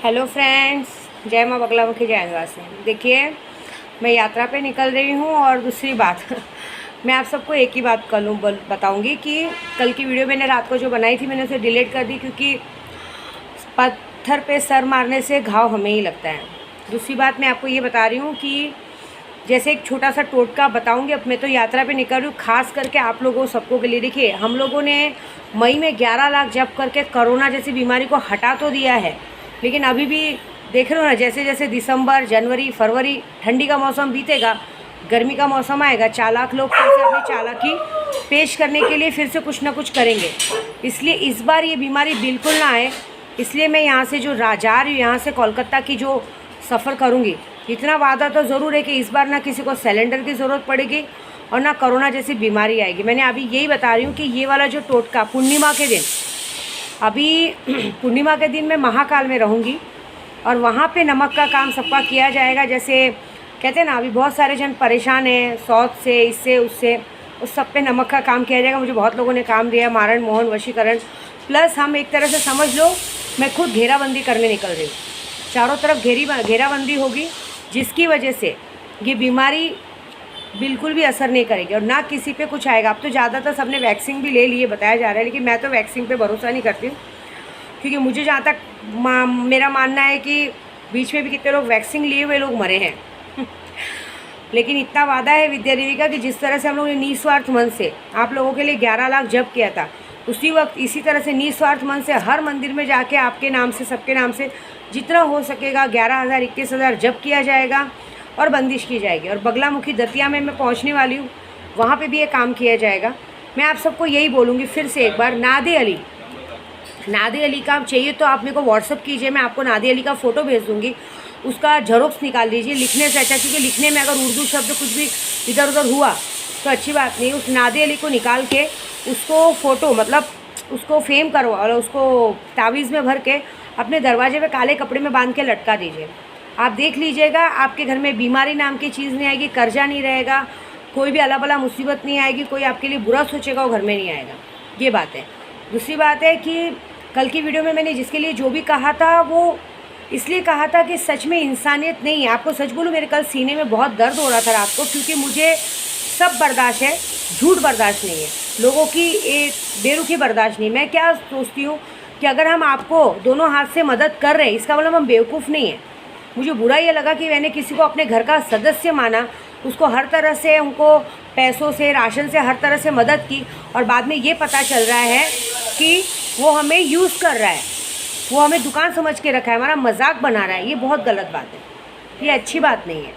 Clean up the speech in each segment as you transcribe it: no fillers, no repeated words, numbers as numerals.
Hello friends, जय माँ बगलामुखी जय निवासी। देखिए, मैं यात्रा पे निकल रही हूँ और दूसरी बात मैं आप सबको एक ही बात बताऊँगी कि कल की वीडियो मैंने रात को जो बनाई थी मैंने उसे डिलीट कर दी, क्योंकि पत्थर पे सर मारने से घाव हमें ही लगता है। दूसरी बात मैं आपको ये बता रही हूँ कि जैसे एक छोटा सा टोटका बताऊंगी। अब मैं तो यात्रा पे निकल रही हूँ खास करके आप लोगों सबको के लिए। देखिए, हम लोगों ने मई में 11 लाख जप करके कोरोना जैसी बीमारी को हटा तो दिया है, लेकिन अभी भी देख रहे हो ना, जैसे जैसे दिसंबर, जनवरी, फरवरी, ठंडी का मौसम बीतेगा, गर्मी का मौसम आएगा, चालाक लोग फिर से अपनी चालाकी पेश करने के लिए फिर से कुछ ना कुछ करेंगे। इसलिए इस बार ये बीमारी बिल्कुल ना आए, इसलिए मैं यहाँ से जो जा रही हूँ, यहाँ से कोलकाता की जो सफ़र करूँगी, इतना वादा तो ज़रूर है कि इस बार ना किसी को सिलेंडर की ज़रूरत पड़ेगी और ना कोरोना जैसी बीमारी आएगी। मैंने अभी यही बता रही हूँ कि ये वाला जो टोटका पूर्णिमा के दिन, अभी पूर्णिमा के दिन मैं महाकाल में रहूँगी और वहाँ पे नमक का काम सबका किया जाएगा। जैसे कहते हैं ना, अभी बहुत सारे जन परेशान हैं सौत से, इससे उससे, उस सब पे नमक का काम किया जाएगा। मुझे बहुत लोगों ने काम दिया, मारण मोहन वशीकरण, प्लस हम एक तरह से समझ लो मैं खुद घेराबंदी करने निकल रही हूँ। चारों तरफ घेराबंदी होगी, जिसकी वजह से ये बीमारी बिल्कुल भी असर नहीं करेगी और ना किसी पे कुछ आएगा। अब तो ज़्यादातर सबने वैक्सीन भी ले लिए बताया जा रहा है, लेकिन मैं तो वैक्सीन पे भरोसा नहीं करती हूँ, क्योंकि मुझे जहाँ तक मेरा मानना है कि बीच में भी कितने लोग वैक्सीन लिए हुए लोग मरे हैं लेकिन इतना वादा है विद्या देवी का कि जिस तरह से हम लोगों ने निस्वार्थ मन से आप लोगों के लिए 11 लाख जप किया था, उसी वक्त इसी तरह से निस्वार्थ मन से हर मंदिर में जाके आपके नाम से, सबके नाम से जितना हो सकेगा 11,000 21,000 जप किया जाएगा और बंदिश की जाएगी। और बगलामुखी दतिया में मैं पहुंचने वाली हूँ, वहाँ पे भी ये काम किया जाएगा। मैं आप सबको यही बोलूँगी फिर से एक बार, नादे अली का चाहिए तो आप मेरे को व्हाट्सअप कीजिए, मैं आपको नादे अली का फ़ोटो भेज दूँगी, उसका झरोक्स निकाल लीजिए लिखने से अच्छा, क्योंकि लिखने में अगर उर्दू शब्द कुछ भी इधर उधर हुआ तो अच्छी बात नहीं। उस नादे अली को निकाल के उसको फ़ोटो मतलब उसको फ्रेम करवा और उसको तावीज़ में भर के अपने दरवाजे पे काले कपड़े में बांध के लटका दीजिए। आप देख लीजिएगा, आपके घर में बीमारी नाम की चीज़ नहीं आएगी, कर्जा नहीं रहेगा, कोई भी अला बला मुसीबत नहीं आएगी, कोई आपके लिए बुरा सोचेगा वो घर में नहीं आएगा। ये बात है। दूसरी बात है कि कल की वीडियो में मैंने जिसके लिए जो भी कहा था वो इसलिए कहा था कि सच में इंसानियत नहीं है। आपको सच बोलूँ, मेरे कल सीने में बहुत दर्द हो रहा था रात को, क्योंकि मुझे सब बर्दाश्त है, झूठ बर्दाश्त नहीं है, लोगों की एक बेरुखी बर्दाश्त नहीं। मैं क्या सोचती हूँ कि अगर हम आपको दोनों हाथ से मदद कर रहे हैं, इसका मतलब हम बेवकूफ़ नहीं है। मुझे बुरा ये लगा कि मैंने किसी को अपने घर का सदस्य माना, उसको हर तरह से, उनको पैसों से, राशन से, हर तरह से मदद की, और बाद में ये पता चल रहा है कि वो हमें यूज़ कर रहा है, वो हमें दुकान समझ के रखा है, हमारा मजाक बना रहा है। ये बहुत गलत बात है, ये अच्छी बात नहीं है।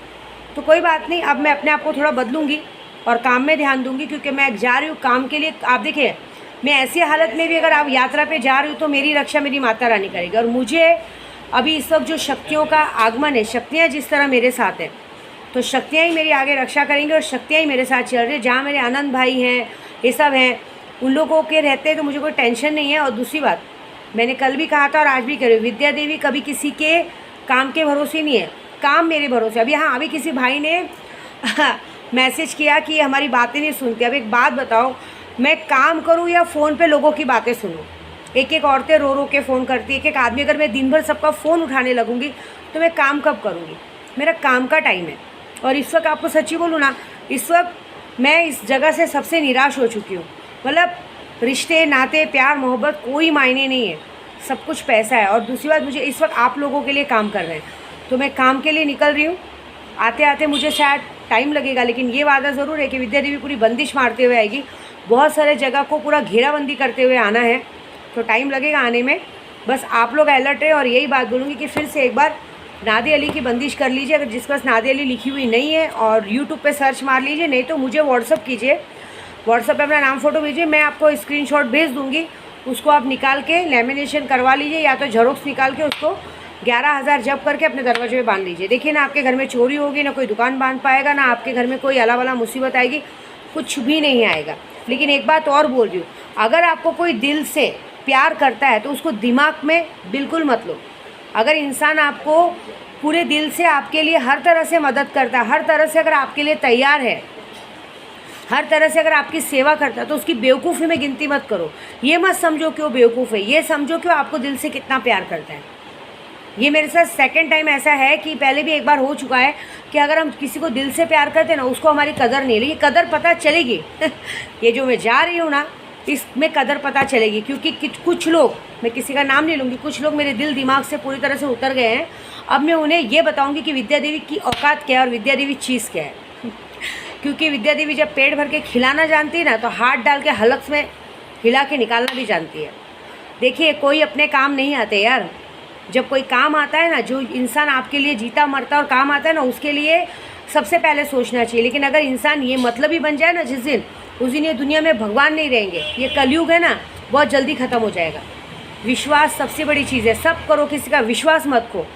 तो कोई बात नहीं, अब मैं अपने आप को थोड़ा बदलूँगी और काम में ध्यान दूँगी, क्योंकि मैं जा रही हूँ काम के लिए। आप देखिए, मैं ऐसी हालत में भी अगर आप यात्रा पे जा रही हूँ तो मेरी रक्षा मेरी माता रानी करेगी। और मुझे अभी इस वक्त जो शक्तियों का आगमन है, शक्तियाँ जिस तरह मेरे साथ हैं, तो शक्तियाँ ही मेरी आगे रक्षा करेंगी और शक्तियाँ ही मेरे साथ चल रही है। जहाँ मेरे आनंद भाई हैं, ये सब हैं, उन लोगों के रहते हैं तो मुझे कोई टेंशन नहीं है। और दूसरी बात, मैंने कल भी कहा था और आज भी कह रही हूँ, विद्या देवी कभी किसी के काम के भरोसे नहीं है, काम मेरे भरोसे। अभी हाँ, अभी किसी भाई ने मैसेज किया कि हमारी बातें नहीं सुनती। अब एक बात बताओ, मैं काम करूँ या फ़ोन पे लोगों की बातें सुनूँ? एक एक औरतें रो रो के फ़ोन करती है, एक एक आदमी। अगर मैं दिन भर सबका फ़ोन उठाने लगूँगी तो मैं काम कब करूँगी? मेरा काम का टाइम है। और इस वक्त आपको सच्ची बोलूँ ना, इस वक्त मैं इस जगह से सबसे निराश हो चुकी हूँ। मतलब रिश्ते, नाते, प्यार, मोहब्बत कोई मायने नहीं है, सब कुछ पैसा है। और दूसरी बात, मुझे इस वक्त आप लोगों के लिए काम कर रहे हैं, तो मैं काम के लिए निकल रही हूँ। आते आते मुझे शायद टाइम लगेगा, लेकिन ये वादा ज़रूर है कि विद्या देवी पूरी बंदिश मारते हुए आएगी। बहुत सारे जगह को पूरा घेराबंदी करते हुए आना है, तो टाइम लगेगा आने में। बस आप लोग अलर्ट रहे। और यही बात बोलूँगी कि फिर से एक बार नादे अली की बंदिश कर लीजिए, अगर जिस पास नादे अली लिखी हुई नहीं है, और यूट्यूब पे सर्च मार लीजिए, नहीं तो मुझे व्हाट्सअप कीजिए, व्हाट्सअप पे अपना नाम फ़ोटो भेजिए, मैं आपको स्क्रीनशॉट भेज दूँगी, उसको आप निकाल के लेमिनेशन करवा लीजिए, या तो झरोक्स निकाल के उसको 11,000 जप करके अपने दरवाजे पे बांध लीजिए। देखिए ना, आपके घर में चोरी होगी, ना कोई दुकान बांध पाएगा, ना आपके घर में कोई अला वाला मुसीबत आएगी, कुछ भी नहीं आएगा। लेकिन एक बात और बोल रही हूँ, अगर आपको कोई दिल से प्यार करता है तो उसको दिमाग में बिल्कुल मत लो। अगर इंसान आपको पूरे दिल से आपके लिए हर तरह से मदद करता है, हर तरह से अगर आपके लिए तैयार है, हर तरह से अगर आपकी सेवा करता है, तो उसकी बेवकूफ़ी में गिनती मत करो। ये मत समझो कि वो बेवकूफ़ है, ये समझो कि वो आपको दिल से कितना प्यार करता है। ये मेरे साथ सेकंड टाइम ऐसा है कि पहले भी एक बार हो चुका है कि अगर हम किसी को दिल से प्यार करते हैं ना, उसको हमारी कदर नहीं, लेकिन कदर पता चलेगी ये जो मैं जा रही हूँ ना, इसमें कदर पता चलेगी। क्योंकि कुछ लोग, मैं किसी का नाम नहीं लूँगी, कुछ लोग मेरे दिल दिमाग से पूरी तरह से उतर गए हैं। अब मैं उन्हें ये बताऊँगी कि विद्या देवी की औकात क्या है और विद्या देवी चीज़ क्या है। क्योंकि विद्या देवी जब पेट भर के खिलाना जानती है ना, तो हाथ डाल के हलक में हिला के निकालना भी जानती है। देखिए, कोई अपने काम नहीं आते यार। जब कोई काम आता है ना, जो इंसान आपके लिए जीता मरता और काम आता है ना, उसके लिए सबसे पहले सोचना चाहिए। लेकिन अगर इंसान ये मतलबी बन जाए ना जिस दिन, उस दिन ये दुनिया में भगवान नहीं रहेंगे। ये कलयुग है ना, बहुत जल्दी ख़त्म हो जाएगा। विश्वास सबसे बड़ी चीज़ है। सब करो, किसी का विश्वास मत खो।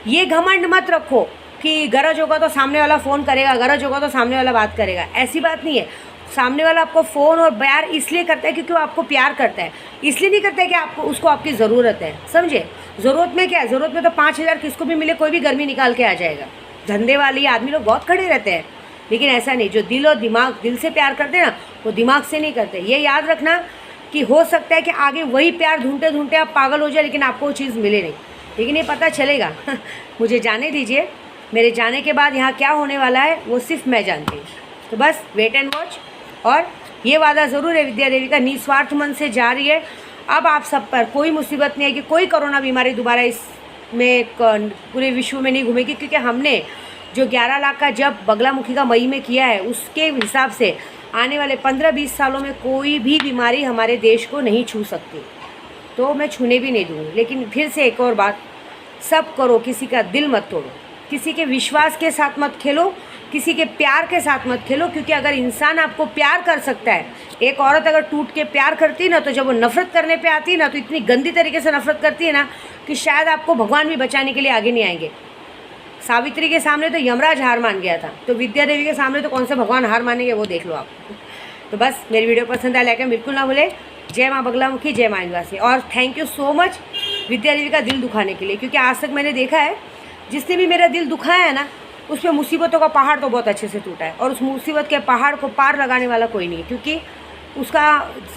ये घमंड मत रखो कि गरज होगा तो सामने वाला फ़ोन करेगा, गरज होगा तो सामने वाला बात करेगा। ऐसी बात नहीं है। सामने वाला आपको फ़ोन और प्यार इसलिए करता है क्योंकि वो आपको प्यार करता है, इसलिए नहीं करता है कि आपको उसको आपकी ज़रूरत है। समझे? ज़रूरत में क्या है? ज़रूरत में तो 5,000 किसको भी मिले, कोई भी गर्मी निकाल के आ जाएगा। धंधे वाले आदमी लोग बहुत खड़े रहते हैं, लेकिन ऐसा नहीं। जो दिल और दिमाग, दिल से प्यार करते हैं ना, वो दिमाग से नहीं करते। ये याद रखना कि हो सकता है कि आगे वही प्यार ढूंढते ढूंढते आप पागल हो जाए, लेकिन आपको वो चीज़ मिले नहीं। लेकिन ये पता चलेगा मुझे जाने दीजिए। मेरे जाने के बाद यहाँ क्या होने वाला है वो सिर्फ मैं जानती हूँ। तो बस वेट एंड वॉच। और ये वादा ज़रूर है विद्या देवी का, निस्वार्थ मन से जा रही है। अब आप सब पर कोई मुसीबत नहीं है कि कोई कोरोना बीमारी दोबारा इसमें पूरे विश्व में नहीं घूमेगी। क्योंकि हमने जो 11 लाख का जब बगलामुखी का मई में किया है, उसके हिसाब से आने वाले 15-20 सालों में कोई भी बीमारी हमारे देश को नहीं छू सकती। तो मैं छूने भी नहीं दूँगी। लेकिन फिर से एक और बात, सब करो, किसी का दिल मत तोड़ो, किसी के विश्वास के साथ मत खेलो, किसी के प्यार के साथ मत खेलो। क्योंकि अगर इंसान आपको प्यार कर सकता है, एक औरत अगर टूट के प्यार करती है ना, तो जब वो नफ़रत करने पे आती है ना, तो इतनी गंदी तरीके से नफ़रत करती है ना कि शायद आपको भगवान भी बचाने के लिए आगे नहीं आएंगे। सावित्री के सामने तो यमराज हार मान गया था, तो विद्या देवी के सामने तो कौन से भगवान हार मानेंगे, वो देख लो आप। तो बस मेरी वीडियो पसंद आया, लाइक बिल्कुल ना भूले। जय माँ बगलामुखी, जय माँ निवासी। और थैंक यू सो मच विद्या देवी का दिल दुखाने के लिए। क्योंकि आज तक मैंने देखा है, जिसने भी मेरा दिल दुखाया है ना, उस पर मुसीबतों का पहाड़ तो बहुत अच्छे से टूटा है। और उस मुसीबत के पहाड़ को पार लगाने वाला कोई नहीं है। क्योंकि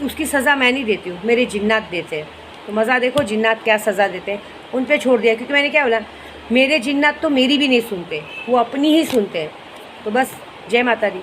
उसकी सज़ा मैं नहीं देती हूँ, मेरे जिन्नात देते हैं। तो मज़ा देखो जिन्नात क्या सज़ा देते हैं, उन पर छोड़ दिया। क्योंकि मैंने क्या बोला, मेरे जिन्नात तो मेरी भी नहीं सुनते, वो अपनी ही सुनते हैं। तो बस जय माता दी।